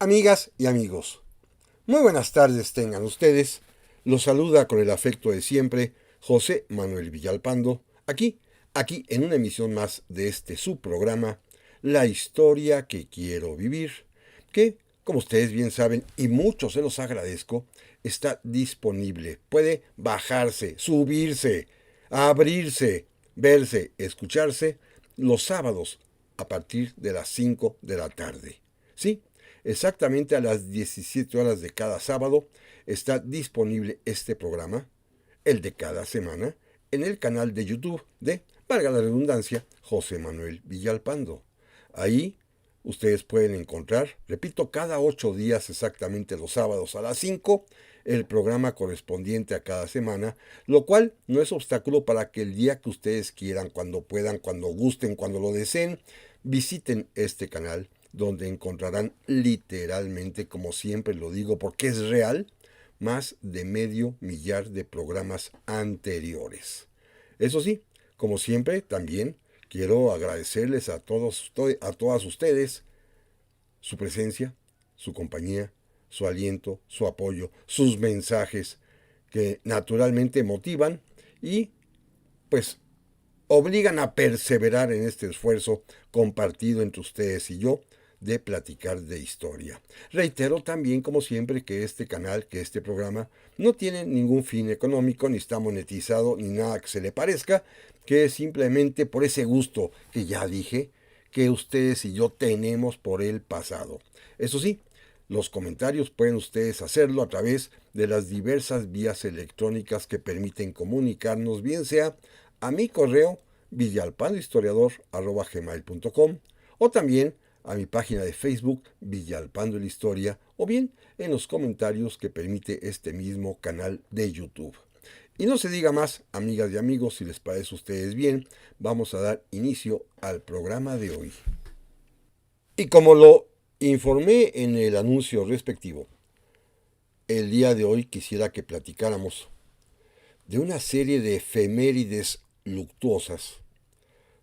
Amigas y amigos, muy buenas tardes tengan ustedes. Los saluda con el afecto de siempre José Manuel Villalpando, aquí en una emisión más de este subprograma, La historia que quiero vivir, que, como ustedes bien saben, y muchos se los agradezco, está disponible. Puede bajarse, subirse, abrirse, verse, escucharse los sábados a partir de las 5 de la tarde. Sí, exactamente a las 17 horas de cada sábado está disponible este programa, el de cada semana, en el canal de YouTube de, valga la redundancia, José Manuel Villalpando. Ahí ustedes pueden encontrar, repito, cada 8 días exactamente los sábados a las 5, el programa correspondiente a cada semana, lo cual no es obstáculo para que el día que ustedes quieran, cuando puedan, cuando gusten, cuando lo deseen, visiten este canal donde encontrarán literalmente, como siempre lo digo porque es real, más de medio millar de programas anteriores. Eso sí, como siempre, también quiero agradecerles a todas ustedes su presencia, su compañía, su aliento, su apoyo, sus mensajes que naturalmente motivan y pues obligan a perseverar en este esfuerzo compartido entre ustedes y yo de platicar de historia. Reitero también, como siempre, que este canal, que este programa, no tiene ningún fin económico, ni está monetizado, ni nada que se le parezca, que es simplemente por ese gusto que ya dije, que ustedes y yo tenemos por el pasado. Eso sí, los comentarios pueden ustedes hacerlo a través de las diversas vías electrónicas que permiten comunicarnos, bien sea a mi correo villalpandohistoriador@gmail.com o también a mi página de Facebook Villalpando la Historia o bien en los comentarios que permite este mismo canal de YouTube. Y no se diga más, amigas y amigos, si les parece a ustedes bien, vamos a dar inicio al programa de hoy. Y como lo informé en el anuncio respectivo, el día de hoy quisiera que platicáramos de una serie de efemérides luctuosas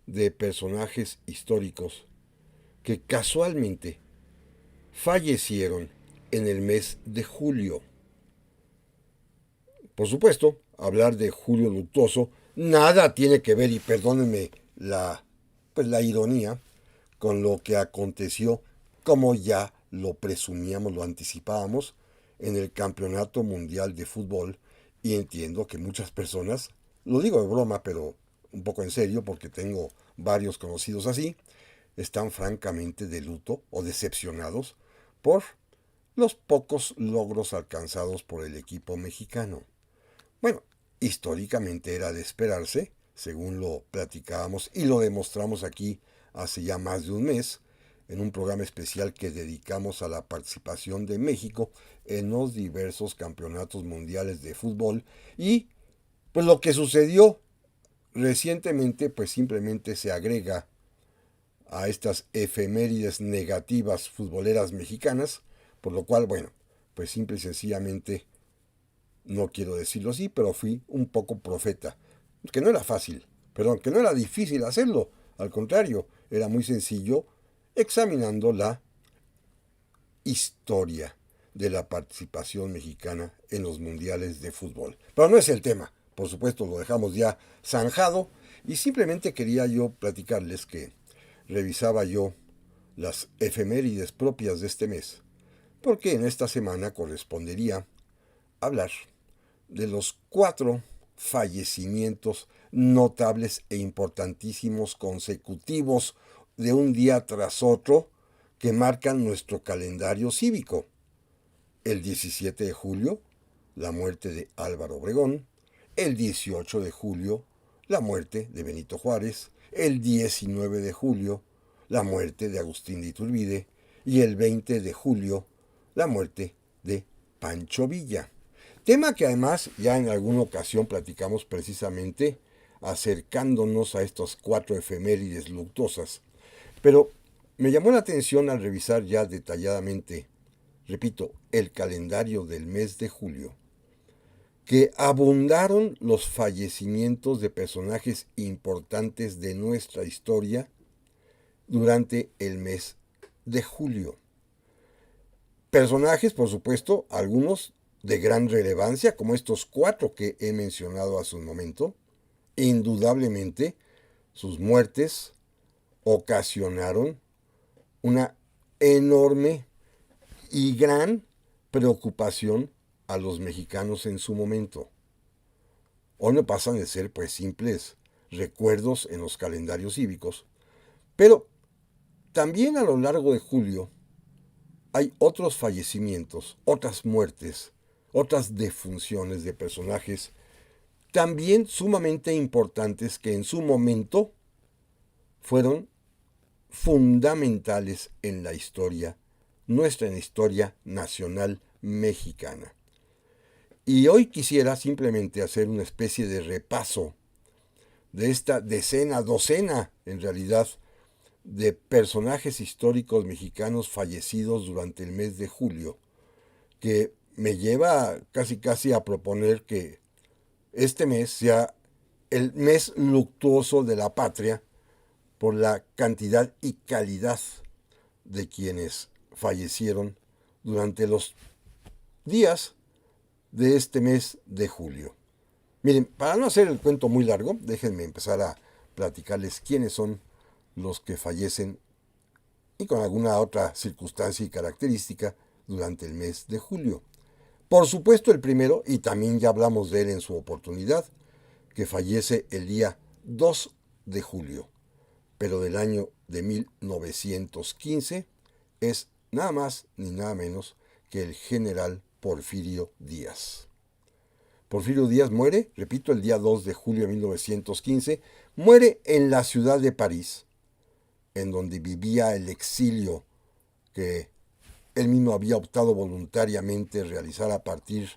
de personajes históricos que casualmente fallecieron en el mes de julio. Por supuesto, hablar de Julio Luctuoso nada tiene que ver, y perdónenme la ironía, con lo que aconteció, como ya lo presumíamos, lo anticipábamos, en el Campeonato Mundial de Fútbol. Y entiendo que muchas personas, lo digo de broma, pero un poco en serio, porque tengo varios conocidos así, están francamente de luto o decepcionados por los pocos logros alcanzados por el equipo mexicano. Bueno, históricamente era de esperarse, según lo platicábamos y lo demostramos aquí hace ya más de un mes, en un programa especial que dedicamos a la participación de México en los diversos campeonatos mundiales de fútbol. Y pues lo que sucedió recientemente pues simplemente se agrega a estas efemérides negativas futboleras mexicanas, por lo cual, bueno, pues simple y sencillamente, no quiero decirlo así, pero fui un poco profeta, que no era fácil, perdón, que no era difícil hacerlo, al contrario, era muy sencillo examinando la historia de la participación mexicana en los mundiales de fútbol. Pero no es el tema, por supuesto lo dejamos ya zanjado y simplemente quería yo platicarles que revisaba yo las efemérides propias de este mes, porque en esta semana correspondería hablar de los 4 fallecimientos notables e importantísimos consecutivos de un día tras otro que marcan nuestro calendario cívico. El 17 de julio, la muerte de Álvaro Obregón. El 18 de julio, la muerte de Benito Juárez. El 19 de julio, la muerte de Agustín de Iturbide. Y el 20 de julio, la muerte de Pancho Villa. Tema que además ya en alguna ocasión platicamos precisamente acercándonos a estas 4 efemérides luctuosas. Pero me llamó la atención al revisar ya detalladamente, repito, el calendario del mes de julio, que abundaron los fallecimientos de personajes importantes de nuestra historia durante el mes de julio. Personajes, por supuesto, algunos de gran relevancia, como estos cuatro que he mencionado hace un momento. Indudablemente, sus muertes ocasionaron una enorme y gran preocupación a los mexicanos en su momento. Hoy no pasan de ser pues simples recuerdos en los calendarios cívicos, pero también a lo largo de julio hay otros fallecimientos, otras muertes, otras defunciones de personajes también sumamente importantes que en su momento fueron fundamentales en la historia, nuestra historia nacional mexicana. Y hoy quisiera simplemente hacer una especie de repaso de esta docena en realidad, de personajes históricos mexicanos fallecidos durante el mes de julio, que me lleva casi casi a proponer que este mes sea el mes luctuoso de la patria por la cantidad y calidad de quienes fallecieron durante los días de este mes de julio. Miren, para no hacer el cuento muy largo, déjenme empezar a platicarles quiénes son los que fallecen y con alguna otra circunstancia y característica durante el mes de julio. Por supuesto el primero, y también ya hablamos de él en su oportunidad, que fallece el día 2 de julio, pero del año de 1915, es nada más ni nada menos que el general Porfirio Díaz. Porfirio Díaz muere, repito, el día 2 de julio de 1915, muere en la ciudad de París, en donde vivía el exilio que él mismo había optado voluntariamente realizar a partir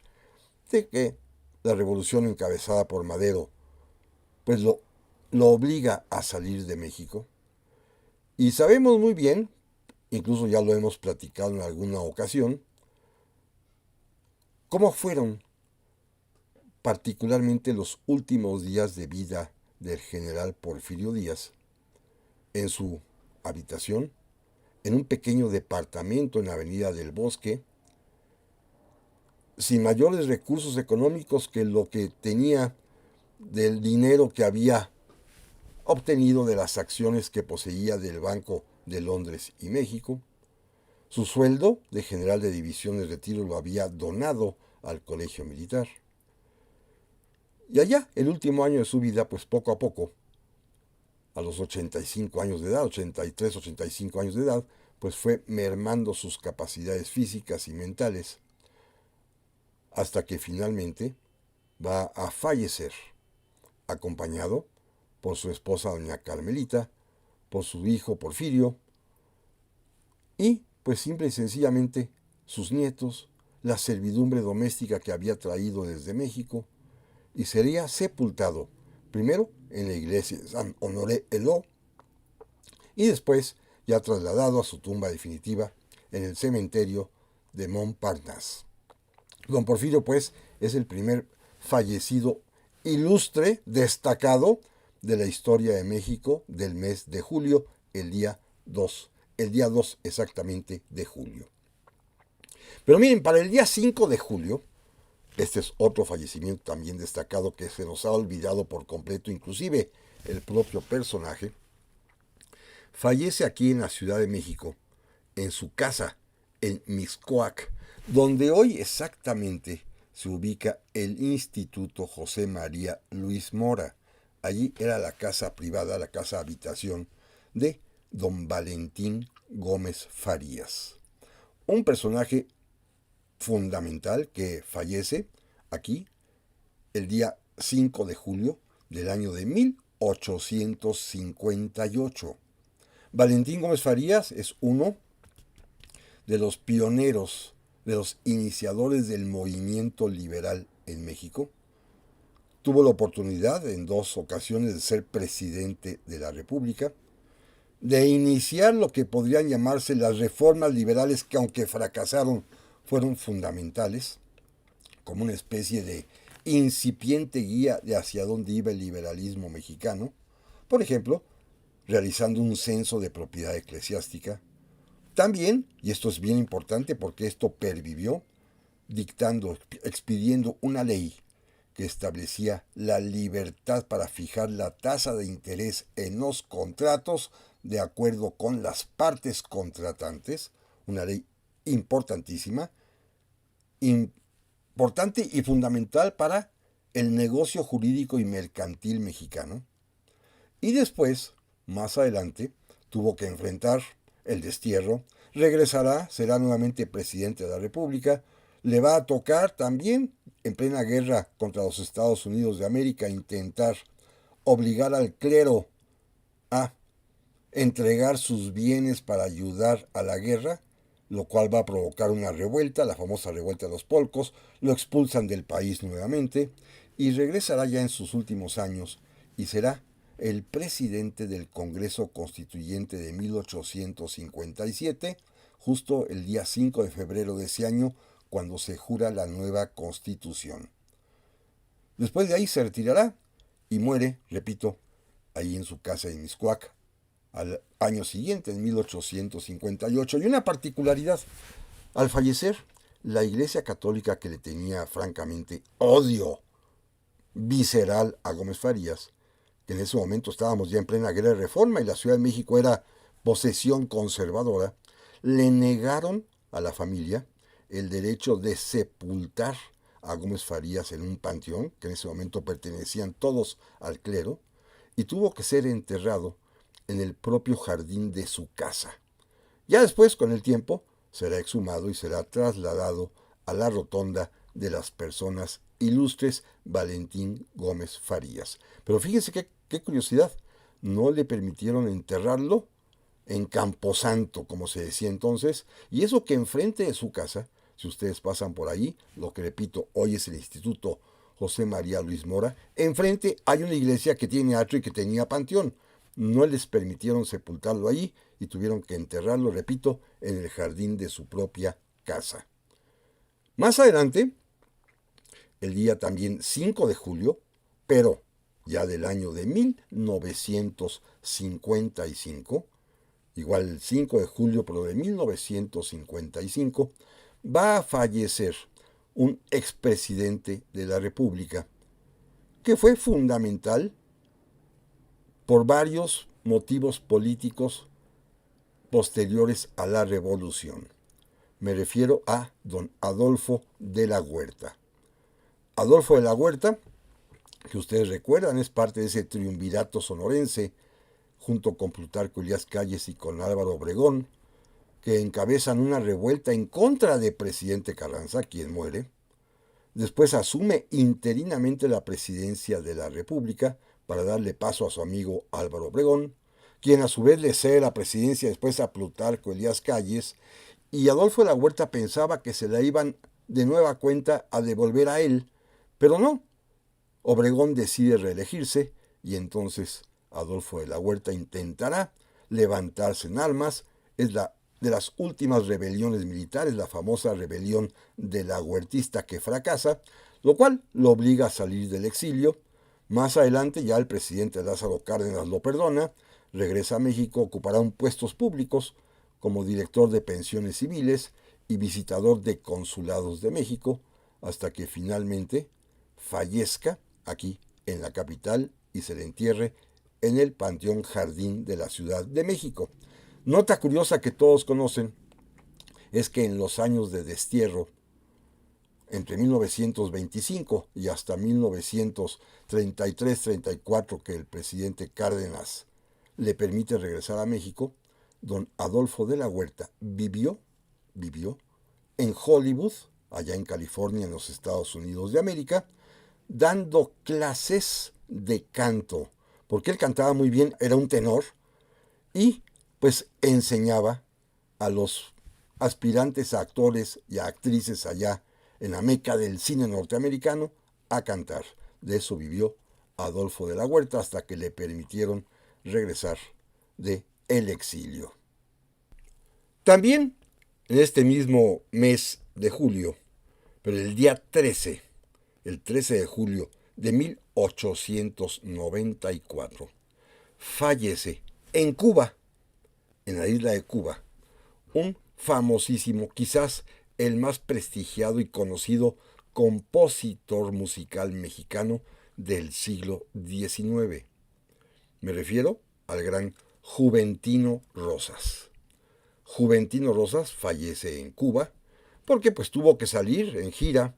de que la revolución encabezada por Madero pues lo obliga a salir de México. Y sabemos muy bien, incluso ya lo hemos platicado en alguna ocasión, cómo fueron particularmente los últimos días de vida del general Porfirio Díaz en su habitación, en un pequeño departamento en la Avenida del Bosque, sin mayores recursos económicos que lo que tenía del dinero que había obtenido de las acciones que poseía del Banco de Londres y México. Su sueldo de general de división de retiro lo había donado al colegio militar. Y allá, el último año de su vida, pues poco a poco, a los 85 años de edad, 83, 85 años de edad, pues fue mermando sus capacidades físicas y mentales, hasta que finalmente va a fallecer, acompañado por su esposa doña Carmelita, por su hijo Porfirio, y pues simple y sencillamente sus nietos, la servidumbre doméstica que había traído desde México, y sería sepultado primero en la iglesia de San Honoré Eló y después ya trasladado a su tumba definitiva en el cementerio de Montparnasse. Don Porfirio pues es el primer fallecido ilustre, destacado de la historia de México del mes de julio, el día 2 exactamente de julio. Pero miren, para el día 5 de julio, este es otro fallecimiento también destacado que se nos ha olvidado por completo, inclusive el propio personaje, fallece aquí en la Ciudad de México, en su casa, en Mixcoac, donde hoy exactamente se ubica el Instituto José María Luis Mora. Allí era la casa privada, la casa habitación de don Valentín Gómez Farías. Un personaje fundamental que fallece aquí el día 5 de julio del año de 1858. Valentín Gómez Farías es uno de los pioneros, de los iniciadores del movimiento liberal en México. Tuvo la oportunidad en 2 ocasiones de ser presidente de la República, de iniciar lo que podrían llamarse las reformas liberales que aunque fracasaron fueron fundamentales, como una especie de incipiente guía de hacia dónde iba el liberalismo mexicano, por ejemplo, realizando un censo de propiedad eclesiástica, También, y esto es bien importante porque esto pervivió, expidiendo una ley que establecía la libertad para fijar la tasa de interés en los contratos de acuerdo con las partes contratantes, una ley importantísima, importante y fundamental para el negocio jurídico y mercantil mexicano. Y después, más adelante, tuvo que enfrentar el destierro, regresará, será nuevamente presidente de la República, le va a tocar también, en plena guerra contra los Estados Unidos de América, intentar obligar al clero a entregar sus bienes para ayudar a la guerra, lo cual va a provocar una revuelta, la famosa revuelta de los polcos, lo expulsan del país nuevamente y regresará ya en sus últimos años y será el presidente del Congreso Constituyente de 1857, justo el día 5 de febrero de ese año, cuando se jura la nueva Constitución. Después de ahí se retirará y muere, repito, ahí en su casa en Mixcoac, al año siguiente, en 1858. Y una particularidad, al fallecer, la Iglesia Católica, que le tenía francamente odio visceral a Gómez Farías, que en ese momento estábamos ya en plena guerra de reforma y la Ciudad de México era posesión conservadora, le negaron a la familia el derecho de sepultar a Gómez Farías en un panteón, que en ese momento pertenecían todos al clero, y tuvo que ser enterrado en el propio jardín de su casa. Ya después, con el tiempo, será exhumado y será trasladado a la rotonda de las personas ilustres Valentín Gómez Farías. Pero fíjense qué curiosidad, no le permitieron enterrarlo en Camposanto, como se decía entonces, y eso que enfrente de su casa, si ustedes pasan por ahí, lo que repito, hoy es el Instituto José María Luis Mora, enfrente hay una iglesia que tiene atrio y que tenía panteón. No les permitieron sepultarlo allí y tuvieron que enterrarlo, repito, en el jardín de su propia casa. Más adelante, el día también 5 de julio, pero ya del año de 1955, igual el 5 de julio, pero de 1955, va a fallecer un expresidente de la República, que fue fundamental por varios motivos políticos posteriores a la Revolución. Me refiero a don Adolfo de la Huerta. Adolfo de la Huerta, que ustedes recuerdan, es parte de ese triunvirato sonorense, junto con Plutarco Elías Calles y con Álvaro Obregón, que encabezan una revuelta en contra de presidente Carranza, quien muere. Después asume interinamente la presidencia de la República para darle paso a su amigo Álvaro Obregón, quien a su vez le cede la presidencia después a Plutarco Elías Calles, y Adolfo de la Huerta pensaba que se la iban de nueva cuenta a devolver a él, pero no. Obregón decide reelegirse y entonces Adolfo de la Huerta intentará levantarse en armas. Es la de las últimas rebeliones militares, la famosa rebelión de la Huertista, que fracasa, lo cual lo obliga a salir del exilio. Más adelante ya el presidente Lázaro Cárdenas lo perdona, regresa a México, ocupará puestos públicos como director de pensiones civiles y visitador de consulados de México, hasta que finalmente fallezca aquí en la capital y se le entierre en el Panteón Jardín de la Ciudad de México. Nota curiosa que todos conocen es que en los años de destierro, entre 1925 y hasta 1933-34, que el presidente Cárdenas le permite regresar a México, don Adolfo de la Huerta vivió en Hollywood, allá en California, en los Estados Unidos de América, dando clases de canto, porque él cantaba muy bien, era un tenor, y pues enseñaba a los aspirantes a actores y a actrices allá en la meca del cine norteamericano a cantar. De eso vivió Adolfo de la Huerta hasta que le permitieron regresar de el exilio. También en este mismo mes de julio, pero el día 13, el 13 de julio de 1894, fallece en Cuba, en la isla de Cuba, un famosísimo, quizás el más prestigiado y conocido compositor musical mexicano del siglo XIX. Me refiero al gran Juventino Rosas. Juventino Rosas fallece en Cuba porque pues tuvo que salir en gira,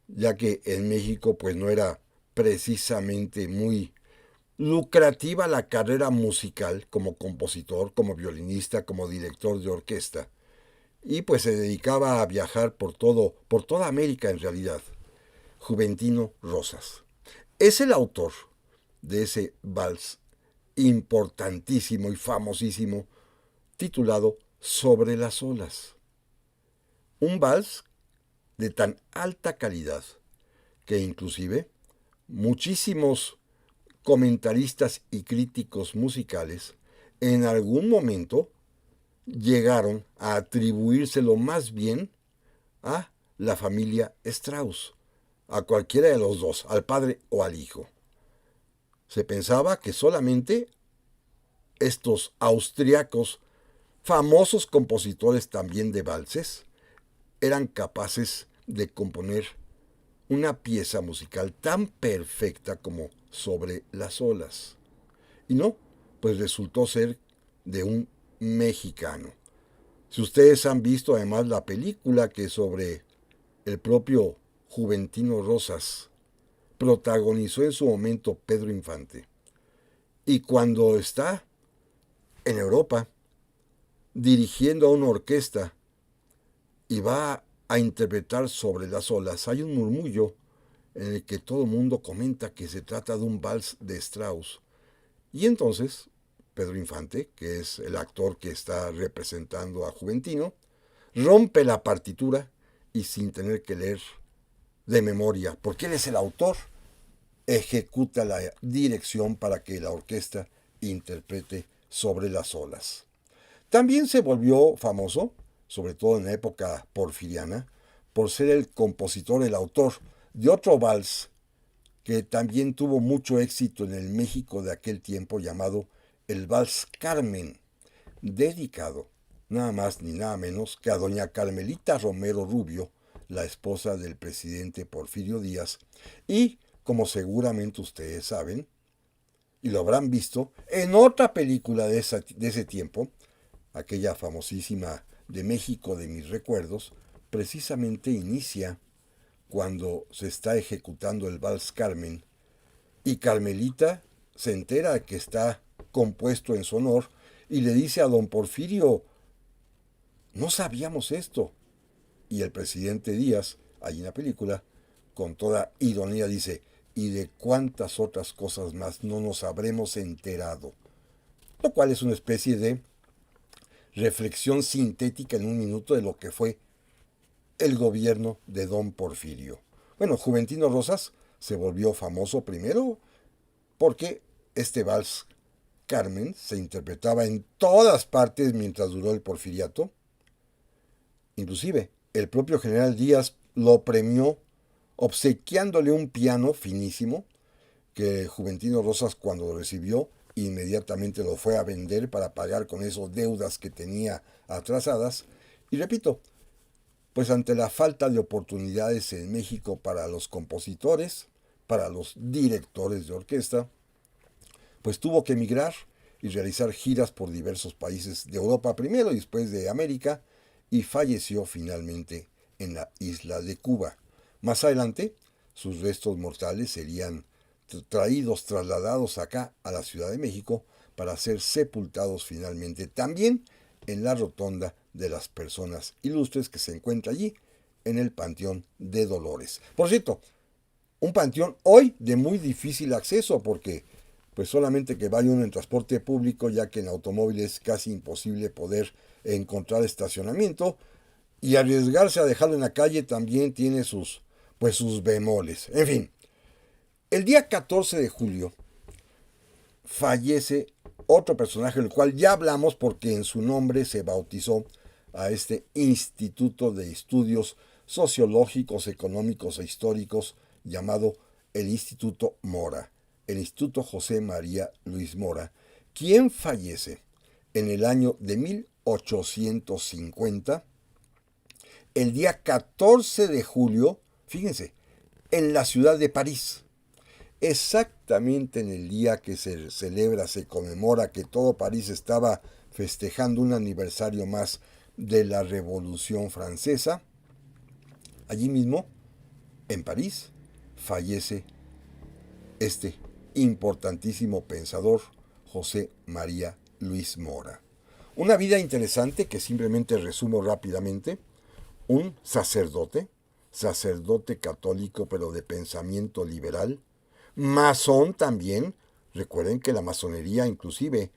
ya que en México pues no era precisamente muy lucrativa la carrera musical como compositor, como violinista, como director de orquesta, y pues se dedicaba a viajar por toda América en realidad. Juventino Rosas es el autor de ese vals importantísimo y famosísimo titulado Sobre las olas. Un vals de tan alta calidad que inclusive muchísimos comentaristas y críticos musicales en algún momento llegaron a atribuírselo más bien a la familia Strauss, a cualquiera de los dos, al padre o al hijo. Se pensaba que solamente estos austriacos, famosos compositores también de valses, eran capaces de componer una pieza musical tan perfecta como Sobre las olas. Y no, pues resultó ser de un mexicano. Si ustedes han visto además la película que sobre el propio Juventino Rosas protagonizó en su momento Pedro Infante, y cuando está en Europa dirigiendo a una orquesta y va a interpretar Sobre las olas, hay un murmullo en el que todo el mundo comenta que se trata de un vals de Strauss. Y entonces Pedro Infante, que es el actor que está representando a Juventino, rompe la partitura y sin tener que leer de memoria, porque él es el autor, ejecuta la dirección para que la orquesta interprete Sobre las olas. También se volvió famoso, sobre todo en la época porfiriana, por ser el compositor, el autor de otro vals que también tuvo mucho éxito en el México de aquel tiempo llamado el Vals Carmen, dedicado nada más ni nada menos que a doña Carmelita Romero Rubio, la esposa del presidente Porfirio Díaz, y, como seguramente ustedes saben, y lo habrán visto, en otra película de ese tiempo, aquella famosísima de México de mis recuerdos, precisamente inicia cuando se está ejecutando el Vals Carmen y Carmelita se entera de que está compuesto en su honor y le dice a don Porfirio, no sabíamos esto. Y el presidente Díaz, allí en la película, con toda ironía dice, y de cuántas otras cosas más no nos habremos enterado. Lo cual es una especie de reflexión sintética en un minuto de lo que fue el gobierno de don Porfirio. Bueno, Juventino Rosas se volvió famoso primero porque este vals Carmen se interpretaba en todas partes mientras duró el porfiriato. Inclusive, el propio general Díaz lo premió obsequiándole un piano finísimo que Juventino Rosas cuando lo recibió inmediatamente lo fue a vender para pagar con esas deudas que tenía atrasadas. Y repito, pues ante la falta de oportunidades en México para los compositores, para los directores de orquesta, pues tuvo que emigrar y realizar giras por diversos países de Europa primero y después de América, y falleció finalmente en la isla de Cuba. Más adelante, sus restos mortales serían trasladados acá a la Ciudad de México para ser sepultados finalmente también en la rotonda de las personas ilustres que se encuentra allí en el Panteón de Dolores. Por cierto, un panteón hoy de muy difícil acceso porque pues solamente que vaya uno en transporte público, ya que en automóvil es casi imposible poder encontrar estacionamiento, y arriesgarse a dejarlo en la calle también tiene sus bemoles. En fin, el día 14 de julio fallece otro personaje del cual ya hablamos porque en su nombre se bautizó a este Instituto de Estudios Sociológicos, Económicos e Históricos llamado el Instituto Mora, el Instituto José María Luis Mora, quien fallece en el año de 1850, el día 14 de julio, fíjense, en la ciudad de París. Exactamente en el día que se celebra, se conmemora que todo París estaba festejando un aniversario más de la Revolución Francesa, allí mismo, en París, fallece este importantísimo pensador, José María Luis Mora. Una vida interesante que simplemente resumo rápidamente. Un sacerdote católico pero de pensamiento liberal, masón también. Recuerden que la masonería inclusive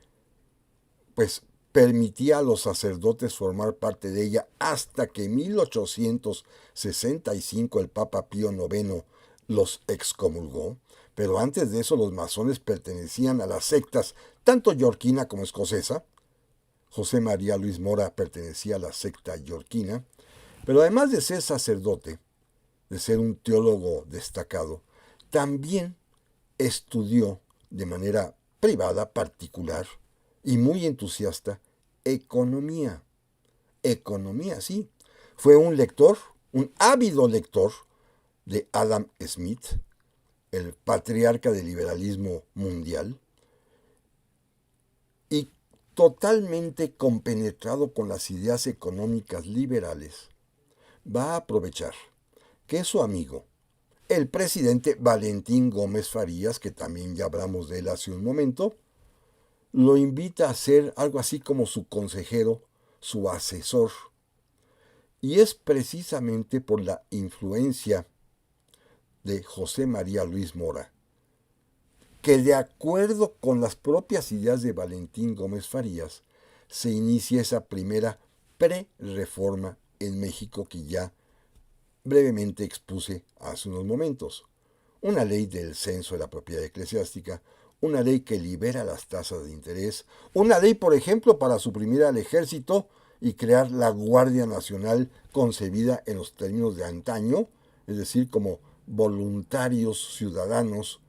pues permitía a los sacerdotes formar parte de ella hasta que en 1865 el Papa Pío IX los excomulgó. Pero antes de eso los masones pertenecían a las sectas tanto yorquina como escocesa. José María Luis Mora pertenecía a la secta yorquina. Pero además de ser sacerdote, de ser un teólogo destacado, también estudió de manera privada, particular y muy entusiasta, economía. Economía, sí. Fue un lector, un ávido lector de Adam Smith, el patriarca del liberalismo mundial, y totalmente compenetrado con las ideas económicas liberales, va a aprovechar que su amigo, el presidente Valentín Gómez Farías, que también ya hablamos de él hace un momento, lo invita a ser algo así como su consejero, su asesor. Y es precisamente por la influencia de José María Luis Mora que, de acuerdo con las propias ideas de Valentín Gómez Farías, se inicia esa primera pre-reforma en México que ya brevemente expuse hace unos momentos. Una ley del censo de la propiedad eclesiástica, una ley que libera las tasas de interés, una ley, por ejemplo, para suprimir al ejército y crear la Guardia Nacional concebida en los términos de antaño, es decir, como voluntarios ciudadanos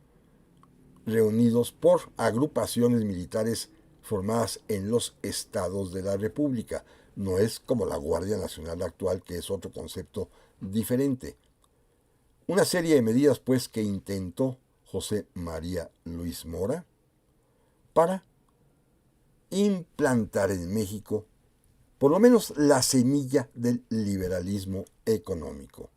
reunidos por agrupaciones militares formadas en los estados de la República. No es como la Guardia Nacional actual, que es otro concepto diferente. Una serie de medidas, pues, que intentó José María Luis Mora para implantar en México por lo menos la semilla del liberalismo económico.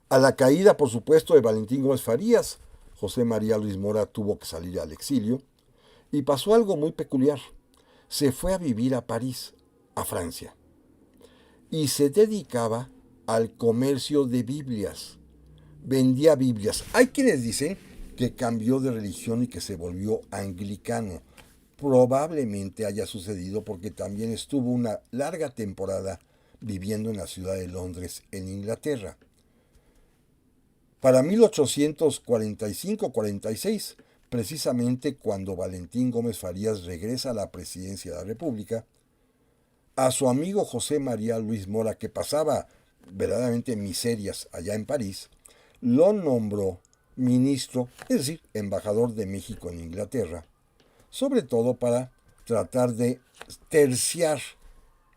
A la caída, por supuesto, de Valentín Gómez Farías, José María Luis Mora tuvo que salir al exilio y pasó algo muy peculiar. Se fue a vivir a París, a Francia, y se dedicaba al comercio de Biblias. Vendía Biblias. Hay quienes dicen que cambió de religión y que se volvió anglicano. Probablemente haya sucedido porque también estuvo una larga temporada viviendo en la ciudad de Londres, en Inglaterra. Para 1845-46, precisamente cuando Valentín Gómez Farías regresa a la presidencia de la República, a su amigo José María Luis Mora, que pasaba verdaderamente miserias allá en París, lo nombró ministro, es decir, embajador de México en Inglaterra, sobre todo para tratar de terciar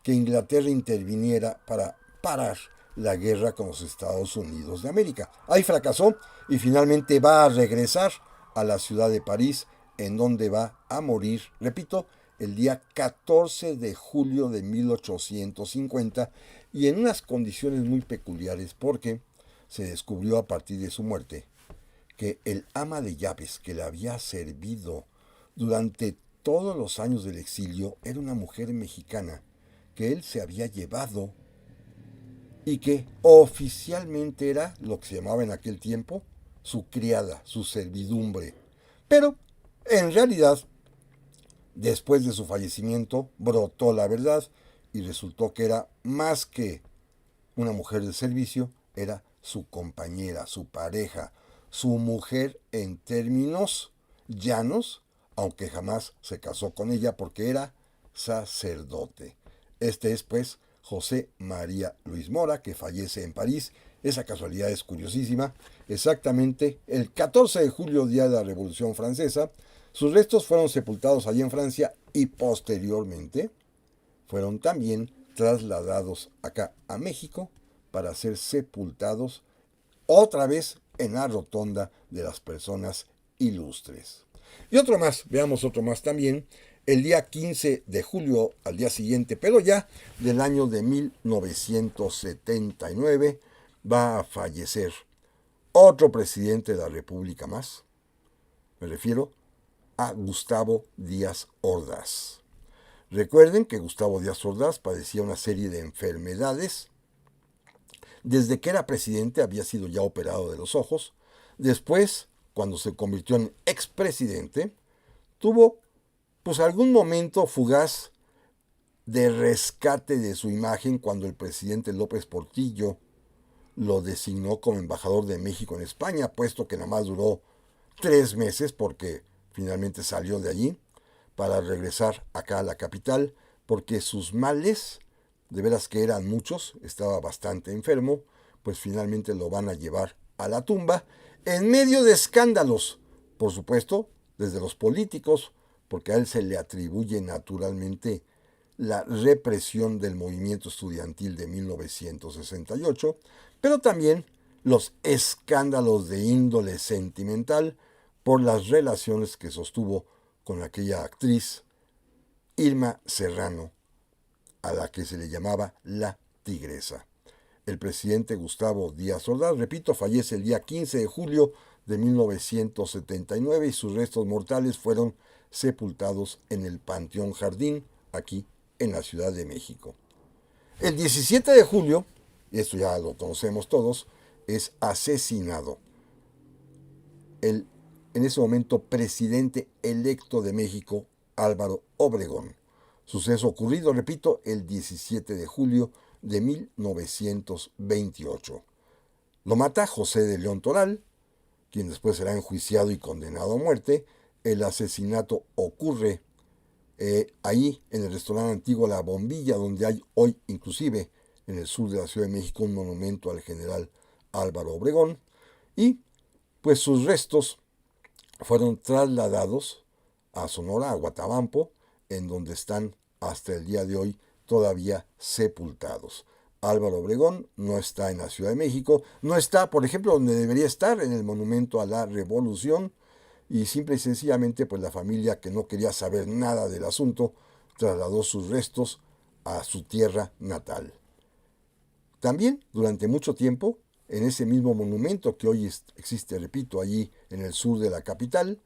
que Inglaterra interviniera para parar la guerra con los Estados Unidos de América. Ahí fracasó y finalmente va a regresar a la ciudad de París, en donde va a morir, repito, el día 14 de julio de 1850 y en unas condiciones muy peculiares porque se descubrió a partir de su muerte que el ama de llaves que le había servido durante todos los años del exilio era una mujer mexicana que él se había llevado y que oficialmente era lo que se llamaba en aquel tiempo su criada, su servidumbre. Pero, en realidad, después de su fallecimiento, brotó la verdad y resultó que era más que una mujer de servicio, era su compañera, su pareja, su mujer en términos llanos, aunque jamás se casó con ella porque era sacerdote. Este es, pues, José María Luis Mora, que fallece en París. Esa casualidad es curiosísima. Exactamente el 14 de julio, día de la Revolución Francesa, sus restos fueron sepultados allí en Francia y posteriormente fueron también trasladados acá a México para ser sepultados otra vez en la rotonda de las personas ilustres. Y otro más, veamos otro más también, el día 15 de julio, al día siguiente, pero ya del año de 1979, va a fallecer otro presidente de la República más. Me refiero a Gustavo Díaz Ordaz. Recuerden que Gustavo Díaz Ordaz padecía una serie de enfermedades. Desde que era presidente había sido ya operado de los ojos. Después, cuando se convirtió en expresidente, tuvo pues algún momento fugaz de rescate de su imagen cuando el presidente López Portillo lo designó como embajador de México en España, puesto que nada más duró 3 meses porque finalmente salió de allí para regresar acá a la capital, porque sus males, de veras que eran muchos, estaba bastante enfermo, pues finalmente lo van a llevar a la tumba, en medio de escándalos, por supuesto, desde los políticos, porque a él se le atribuye naturalmente la represión del movimiento estudiantil de 1968, pero también los escándalos de índole sentimental por las relaciones que sostuvo con aquella actriz Irma Serrano, a la que se le llamaba la Tigresa. El presidente Gustavo Díaz Ordaz, repito, fallece el día 15 de julio de 1979 y sus restos mortales fueron sepultados en el Panteón Jardín, aquí en la Ciudad de México. El 17 de julio, y esto ya lo conocemos todos, es asesinado el en ese momento presidente electo de México, Álvaro Obregón. Suceso ocurrido, repito, el 17 de julio de 1928. Lo mata José de León Toral, quien después será enjuiciado y condenado a muerte. El asesinato ocurre ahí en el restaurante antiguo La Bombilla, donde hay hoy inclusive en el sur de la Ciudad de México un monumento al general Álvaro Obregón. Y pues sus restos fueron trasladados a Sonora, a Guatabampo, en donde están hasta el día de hoy todavía sepultados. Álvaro Obregón no está en la Ciudad de México, no está, por ejemplo, donde debería estar, en el Monumento a la Revolución, y simple y sencillamente pues la familia, que no quería saber nada del asunto, trasladó sus restos a su tierra natal. También, durante mucho tiempo, en ese mismo monumento que hoy existe, repito, allí en el sur de la capital,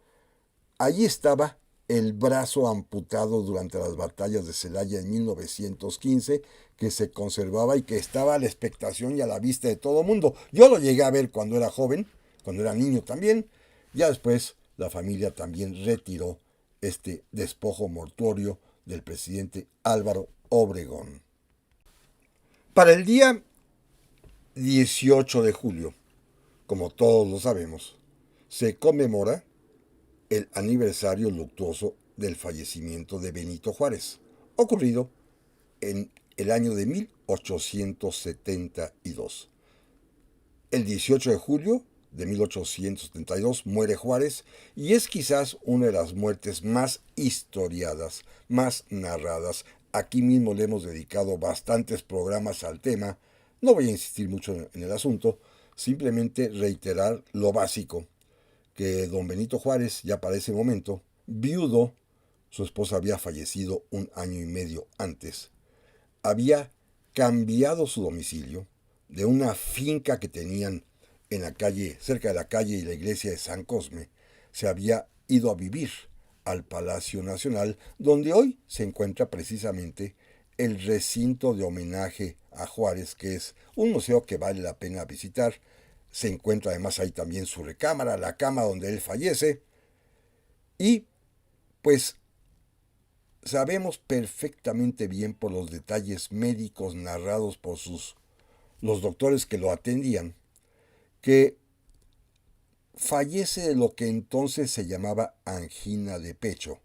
allí estaba el brazo amputado durante las batallas de Celaya en 1915, que se conservaba y que estaba a la expectación y a la vista de todo el mundo. Yo lo llegué a ver cuando era joven, cuando era niño también. Ya después la familia también retiró este despojo mortuorio del presidente Álvaro Obregón. Para el día 18 de julio, como todos lo sabemos, se conmemora el aniversario luctuoso del fallecimiento de Benito Juárez, ocurrido en el año de 1872. El 18 de julio de 1872 muere Juárez y es quizás una de las muertes más historiadas, más narradas. Aquí mismo le hemos dedicado bastantes programas al tema. No voy a insistir mucho en el asunto, simplemente reiterar lo básico, que don Benito Juárez, ya para ese momento, viudo, su esposa había fallecido 1 año y medio antes, había cambiado su domicilio de una finca que tenían en la calle, cerca de la calle y la iglesia de San Cosme, se había ido a vivir al Palacio Nacional, donde hoy se encuentra precisamente el recinto de homenaje a Juárez, que es un museo que vale la pena visitar. Se encuentra además ahí también su recámara, la cama donde él fallece. Y pues sabemos perfectamente bien por los detalles médicos narrados por los doctores que lo atendían, que fallece de lo que entonces se llamaba angina de pecho.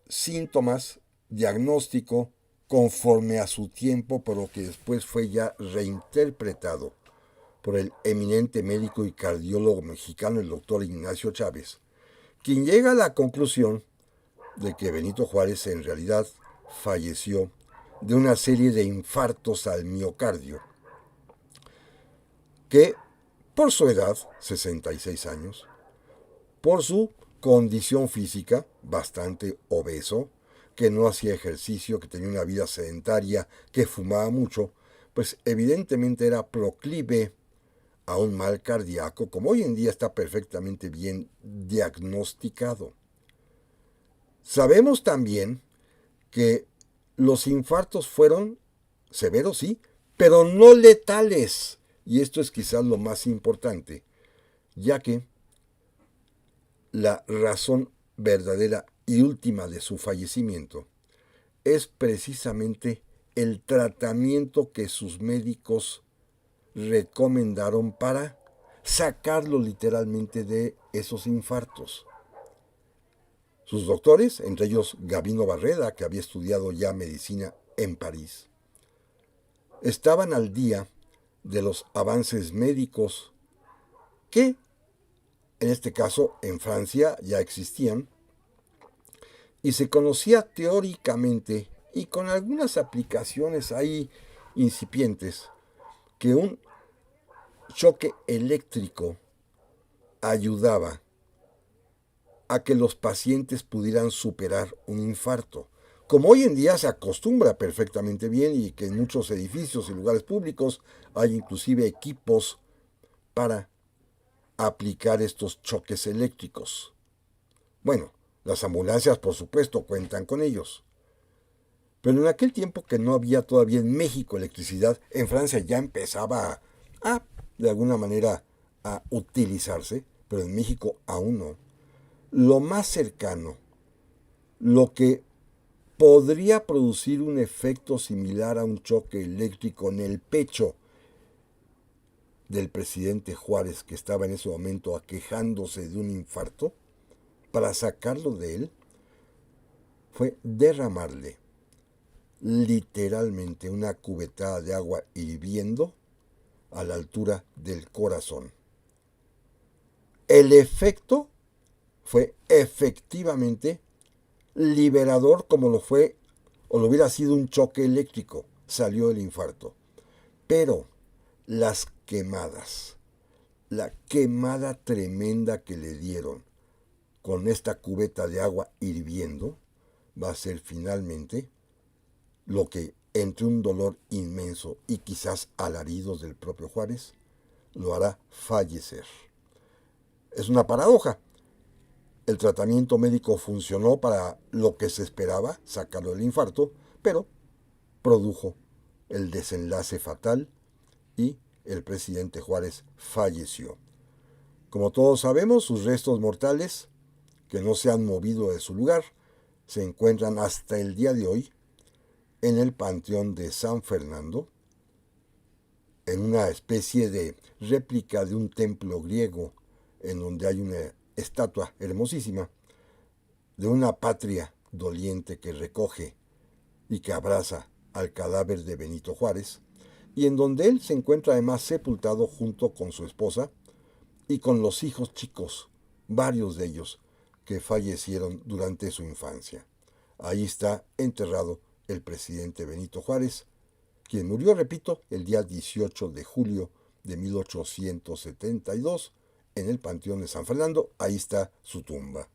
Síntomas, diagnóstico conforme a su tiempo, pero que después fue ya reinterpretado por el eminente médico y cardiólogo mexicano, el doctor Ignacio Chávez, quien llega a la conclusión de que Benito Juárez en realidad falleció de una serie de infartos al miocardio que, por su edad, 66 años, por su condición física, bastante obeso, que no hacía ejercicio, que tenía una vida sedentaria, que fumaba mucho, pues evidentemente era proclive a un mal cardíaco, como hoy en día está perfectamente bien diagnosticado. Sabemos también que los infartos fueron severos, sí, pero no letales. Y esto es quizás lo más importante, ya que la razón verdadera y última de su fallecimiento es precisamente el tratamiento que sus médicos recomendaron para sacarlo literalmente de esos infartos. Sus doctores, entre ellos Gabino Barreda, que había estudiado ya medicina en París, estaban al día de los avances médicos que, en este caso, en Francia ya existían, y se conocía teóricamente y con algunas aplicaciones ahí incipientes que un choque eléctrico ayudaba a que los pacientes pudieran superar un infarto. Como hoy en día se acostumbra perfectamente bien y que en muchos edificios y lugares públicos hay inclusive equipos para aplicar estos choques eléctricos. Bueno, las ambulancias por supuesto cuentan con ellos. Pero en aquel tiempo que no había todavía en México electricidad, en Francia ya empezaba de alguna manera, a utilizarse, pero en México aún no. Lo más cercano, lo que podría producir un efecto similar a un choque eléctrico en el pecho del presidente Juárez, que estaba en ese momento aquejándose de un infarto, para sacarlo de él, fue derramarle literalmente una cubetada de agua hirviendo a la altura del corazón. El efecto fue efectivamente liberador, como lo fue o lo hubiera sido un choque eléctrico. Salió el infarto. Pero las quemadas, la quemada tremenda que le dieron con esta cubeta de agua hirviendo, va a ser finalmente lo que, entre un dolor inmenso y quizás alaridos del propio Juárez, lo hará fallecer. Es una paradoja. El tratamiento médico funcionó para lo que se esperaba, sacarlo del infarto, pero produjo el desenlace fatal y el presidente Juárez falleció. Como todos sabemos, sus restos mortales, que no se han movido de su lugar, se encuentran hasta el día de hoy en el Panteón de San Fernando, en una especie de réplica de un templo griego, en donde hay una estatua hermosísima de una patria doliente que recoge y que abraza al cadáver de Benito Juárez, y en donde él se encuentra además sepultado junto con su esposa y con los hijos chicos, varios de ellos que fallecieron durante su infancia. Ahí está enterrado el presidente Benito Juárez, quien murió, repito, el día 18 de julio de 1872 en el Panteón de San Fernando. Ahí está su tumba.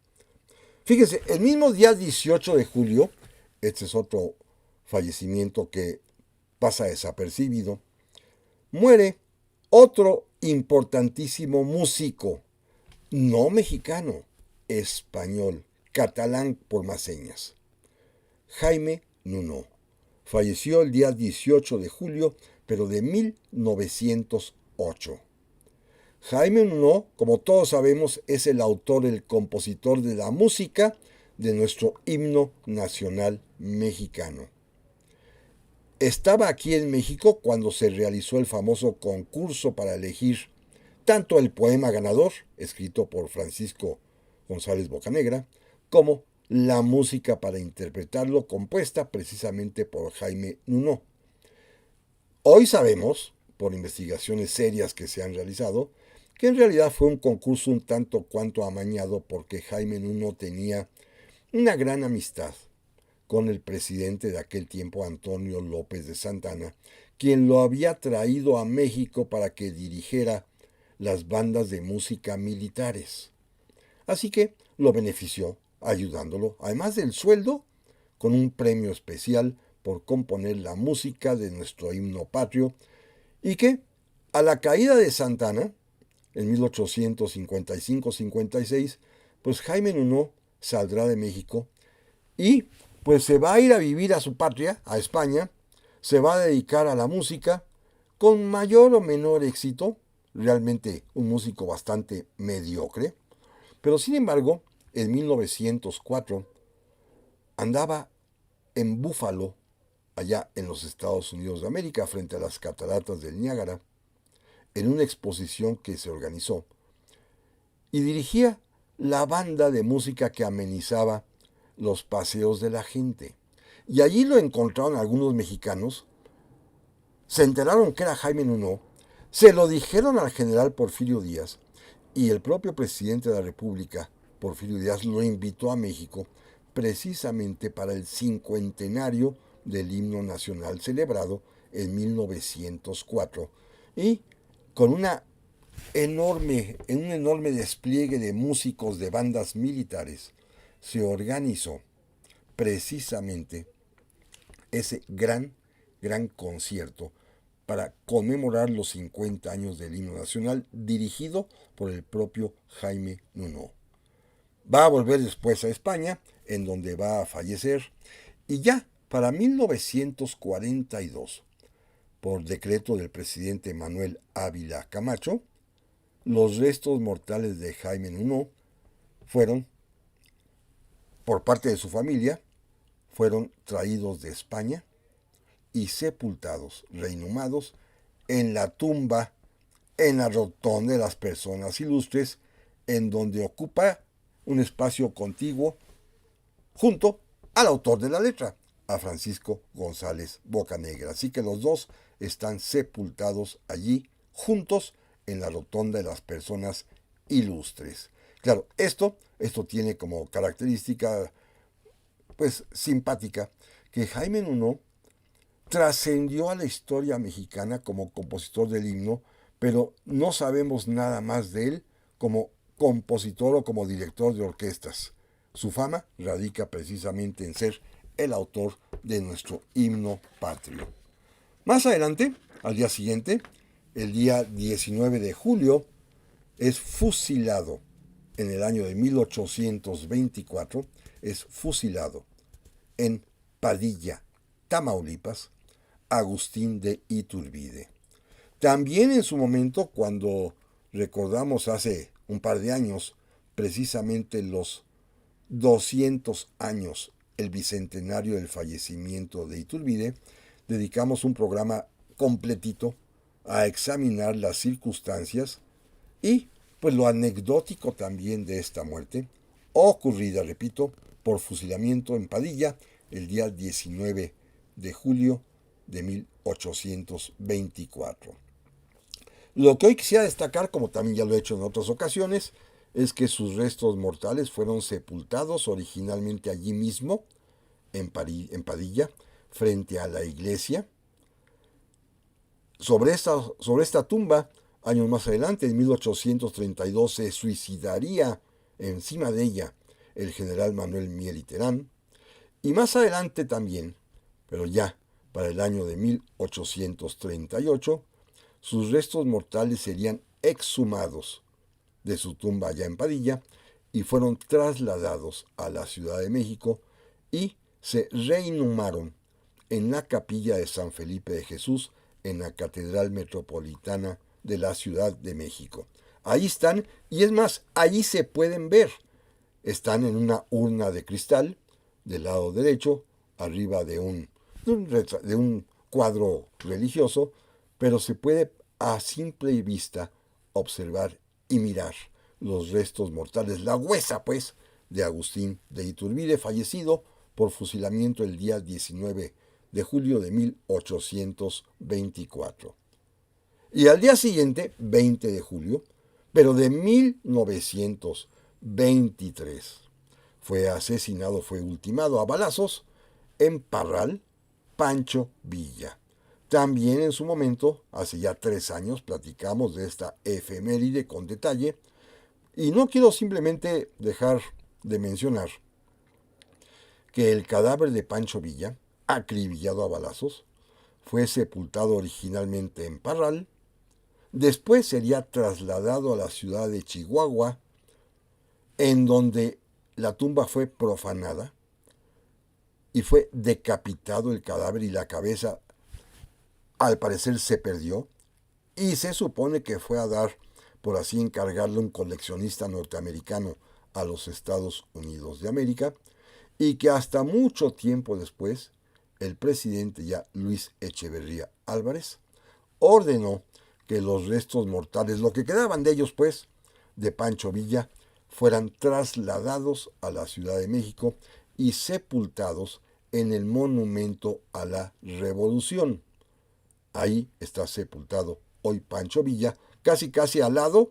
Fíjense, el mismo día 18 de julio, este es otro fallecimiento que pasa desapercibido, muere otro importantísimo músico, no mexicano, español, catalán por más señas, Jaime Nuno. Falleció el día 18 de julio, pero de 1908. Jaime Nuno, como todos sabemos, es el autor, el compositor de la música de nuestro himno nacional mexicano. Estaba aquí en México cuando se realizó el famoso concurso para elegir tanto el poema ganador, escrito por Francisco González Bocanegra, como la música para interpretarlo, compuesta precisamente por Jaime Nuno. Hoy sabemos, por investigaciones serias que se han realizado, que en realidad fue un concurso un tanto cuanto amañado porque Jaime Nuno tenía una gran amistad con el presidente de aquel tiempo, Antonio López de Santana, quien lo había traído a México para que dirigiera las bandas de música militares. Así que lo benefició ayudándolo, además del sueldo, con un premio especial por componer la música de nuestro himno patrio, y que, a la caída de Santana, en 1855-56, pues Jaime Nuno saldrá de México y pues se va a ir a vivir a su patria, a España, se va a dedicar a la música con mayor o menor éxito, realmente un músico bastante mediocre, pero sin embargo, en 1904 andaba en Búfalo, allá en los Estados Unidos de América, frente a las cataratas del Niágara, en una exposición que se organizó, y dirigía la banda de música que amenizaba los paseos de la gente. Y allí lo encontraron algunos mexicanos, se enteraron que era Jaime Nuno, se lo dijeron al general Porfirio Díaz, y el propio presidente de la República, Porfirio Díaz, lo invitó a México precisamente para el cincuentenario del himno nacional celebrado en 1904, y con un enorme despliegue de músicos de bandas militares se organizó precisamente ese gran concierto para conmemorar los 50 años del himno nacional, dirigido por el propio Jaime Nuno. Va a volver después a España, en donde va a fallecer, y ya para 1942, por decreto del presidente Manuel Ávila Camacho, los restos mortales de Jaime Nuno fueron, por parte de su familia, fueron traídos de España y sepultados, reinhumados, en la tumba, en la rotonda de las personas ilustres, en donde ocupa un espacio contiguo junto al autor de la letra, a Francisco González Bocanegra. Así que los dos están sepultados allí, juntos, en la rotonda de las personas ilustres. Claro, esto tiene como característica, pues, simpática, que Jaime Nuno trascendió a la historia mexicana como compositor del himno, pero no sabemos nada más de él como compositor o como director de orquestas. Su fama radica precisamente en ser el autor de nuestro himno patrio. Más adelante, al día siguiente, el día 19 de julio, es fusilado en el año de 1824, es fusilado en Padilla, Tamaulipas, Agustín de Iturbide. También en su momento, cuando recordamos hace un par de años, precisamente los 200 años, el bicentenario del fallecimiento de Iturbide, dedicamos un programa completito a examinar las circunstancias y pues lo anecdótico también de esta muerte, ocurrida, repito, por fusilamiento en Padilla el día 19 de julio de 1824. Lo que hoy quisiera destacar, como también ya lo he hecho en otras ocasiones, es que sus restos mortales fueron sepultados originalmente allí mismo, en Padilla, frente a la iglesia. Sobre esta tumba, años más adelante, en 1832, se suicidaría encima de ella el general Manuel Mier y Terán. Y más adelante también, pero ya para el año de 1838, sus restos mortales serían exhumados de su tumba allá en Padilla y fueron trasladados a la Ciudad de México y se reinhumaron en la capilla de San Felipe de Jesús en la Catedral Metropolitana de la Ciudad de México. Ahí están, y es más, ahí se pueden ver. Están en una urna de cristal del lado derecho, arriba de un cuadro religioso, pero se puede a simple vista observar y mirar los restos mortales, la huesa, pues, de Agustín de Iturbide, fallecido por fusilamiento el día 19 de julio de 1824. Y al día siguiente, 20 de julio, pero de 1923, fue asesinado, fue ultimado a balazos en Parral, Pancho Villa. También en su momento, hace ya 3 años, platicamos de esta efeméride con detalle. Y no quiero simplemente dejar de mencionar que el cadáver de Pancho Villa, acribillado a balazos, fue sepultado originalmente en Parral, después sería trasladado a la ciudad de Chihuahua, en donde la tumba fue profanada y fue decapitado el cadáver y la cabeza al parecer se perdió y se supone que fue a dar, por así encargarle un coleccionista norteamericano a los Estados Unidos de América, y que hasta mucho tiempo después el presidente ya Luis Echeverría Álvarez ordenó que los restos mortales, lo que quedaban de ellos pues, de Pancho Villa, fueran trasladados a la Ciudad de México y sepultados en el Monumento a la Revolución. Ahí está sepultado hoy Pancho Villa, casi al lado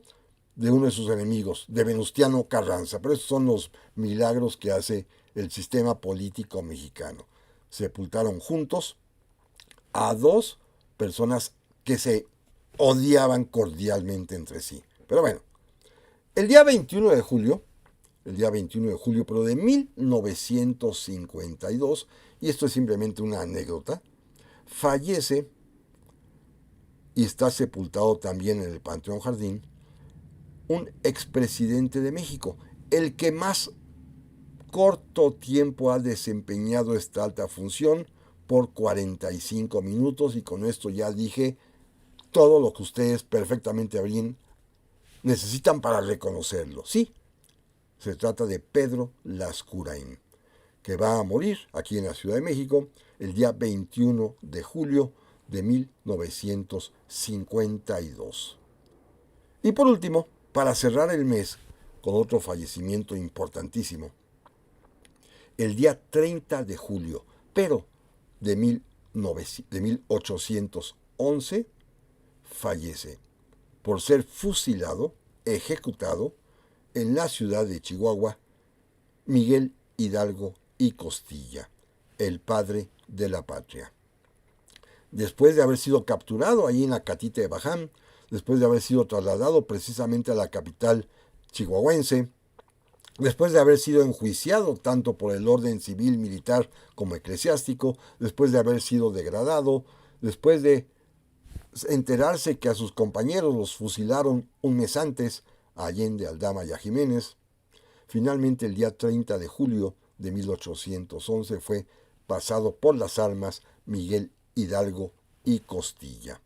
de uno de sus enemigos, de Venustiano Carranza. Pero esos son los milagros que hace el sistema político mexicano. Sepultaron juntos a dos personas que se odiaban cordialmente entre sí. Pero bueno, el día 21 de julio, pero de 1952, y esto es simplemente una anécdota, fallece y está sepultado también en el Panteón Jardín un expresidente de México, el que más corto tiempo ha desempeñado esta alta función, por 45 minutos, y con esto ya dije todo lo que ustedes perfectamente bien necesitan para reconocerlo. Sí, se trata de Pedro Lascurain, que va a morir aquí en la Ciudad de México el día 21 de julio de 1952. Y por último, para cerrar el mes con otro fallecimiento importantísimo, el día 30 de julio, pero de 1811, fallece por ser fusilado, ejecutado en la ciudad de Chihuahua, Miguel Hidalgo y Costilla, el padre de la patria. Después de haber sido capturado allí en la Catita de Baján, después de haber sido trasladado precisamente a la capital chihuahuense, después de haber sido enjuiciado tanto por el orden civil, militar como eclesiástico, después de haber sido degradado, después de enterarse que a sus compañeros los fusilaron un mes antes a Allende, Aldama y a Jiménez, finalmente el día 30 de julio de 1811 fue pasado por las armas Miguel Hidalgo y Costilla.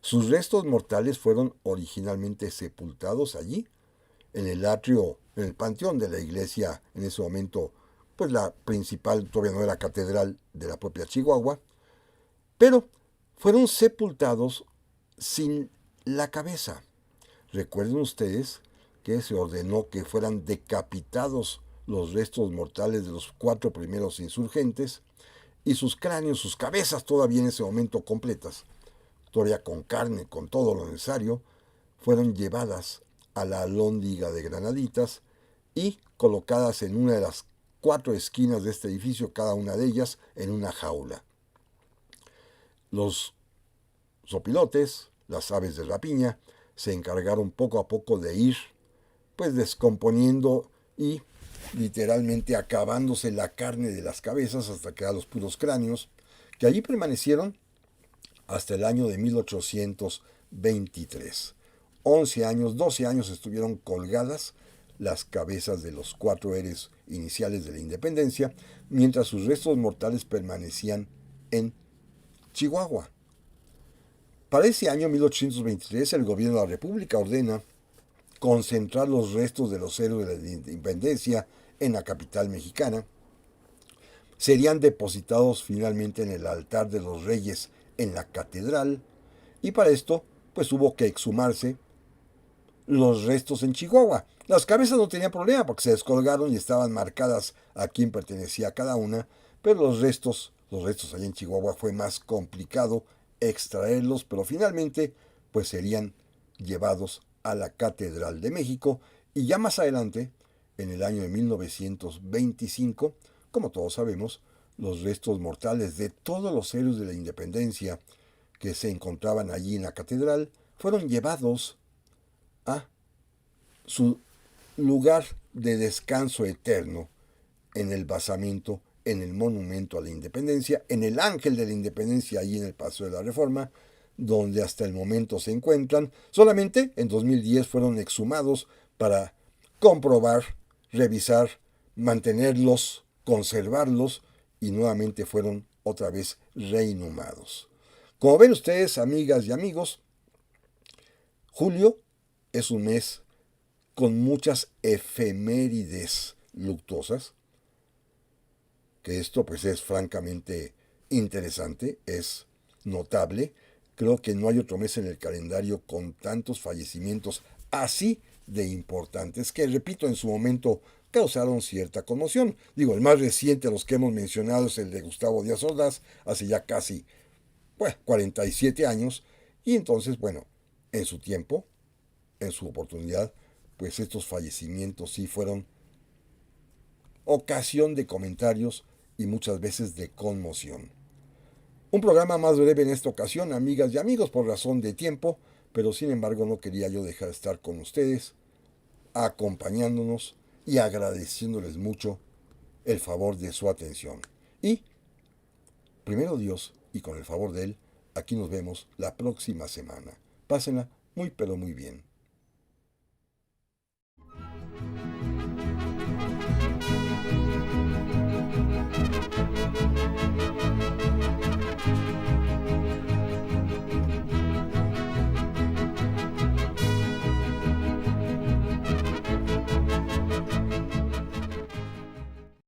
Sus restos mortales fueron originalmente sepultados allí, en el atrio, en el panteón de la iglesia, en ese momento, pues la principal, todavía no era catedral de la propia Chihuahua, pero fueron sepultados sin la cabeza. Recuerden ustedes que se ordenó que fueran decapitados los restos mortales de los 4 primeros insurgentes y sus cráneos, sus cabezas todavía en ese momento completas, todavía con carne, con todo lo necesario, fueron llevadas a la alhóndiga de Granaditas y colocadas en una de las 4 esquinas de este edificio, cada una de ellas en una jaula. Los sopilotes, las aves de rapiña, se encargaron poco a poco de ir pues descomponiendo y literalmente acabándose la carne de las cabezas hasta quedar los puros cráneos, que allí permanecieron hasta el año de 1823. 11 años, 12 años estuvieron colgadas las cabezas de los 4 héroes iniciales de la independencia, mientras sus restos mortales permanecían en Chihuahua. Para ese año 1823, el gobierno de la República ordena concentrar los restos de los héroes de la independencia en la capital mexicana. Serían depositados finalmente en el altar de los reyes en la catedral, y para esto pues hubo que exhumarse los restos en Chihuahua. Las cabezas no tenían problema porque se descolgaron y estaban marcadas a quién pertenecía cada una, pero los restos allá en Chihuahua fue más complicado extraerlos, pero finalmente pues serían llevados a la Catedral de México, y ya más adelante, en el año de 1925, como todos sabemos, los restos mortales de todos los héroes de la independencia que se encontraban allí en la catedral fueron llevados a su lugar de descanso eterno en el basamento, en el monumento a la independencia, en el Ángel de la Independencia, allí en el Paseo de la Reforma, donde hasta el momento se encuentran. Solamente en 2010 fueron exhumados para comprobar, revisar, mantenerlos, conservarlos y nuevamente fueron otra vez reinhumados. Como ven ustedes, amigas y amigos, julio es un mes con muchas efemérides luctuosas, que esto pues es francamente interesante, es notable. Creo que no hay otro mes en el calendario con tantos fallecimientos así de importantes que, repito, en su momento causaron cierta conmoción. Digo, el más reciente de los que hemos mencionado es el de Gustavo Díaz Ordaz, hace ya casi 47 años, y entonces, bueno, en su tiempo, en su oportunidad, pues estos fallecimientos sí fueron ocasión de comentarios y muchas veces de conmoción. Un programa más breve en esta ocasión, amigas y amigos, por razón de tiempo, pero sin embargo no quería yo dejar de estar con ustedes, acompañándonos y agradeciéndoles mucho el favor de su atención. Y, primero Dios, y con el favor de Él, aquí nos vemos la próxima semana. Pásenla muy pero muy bien.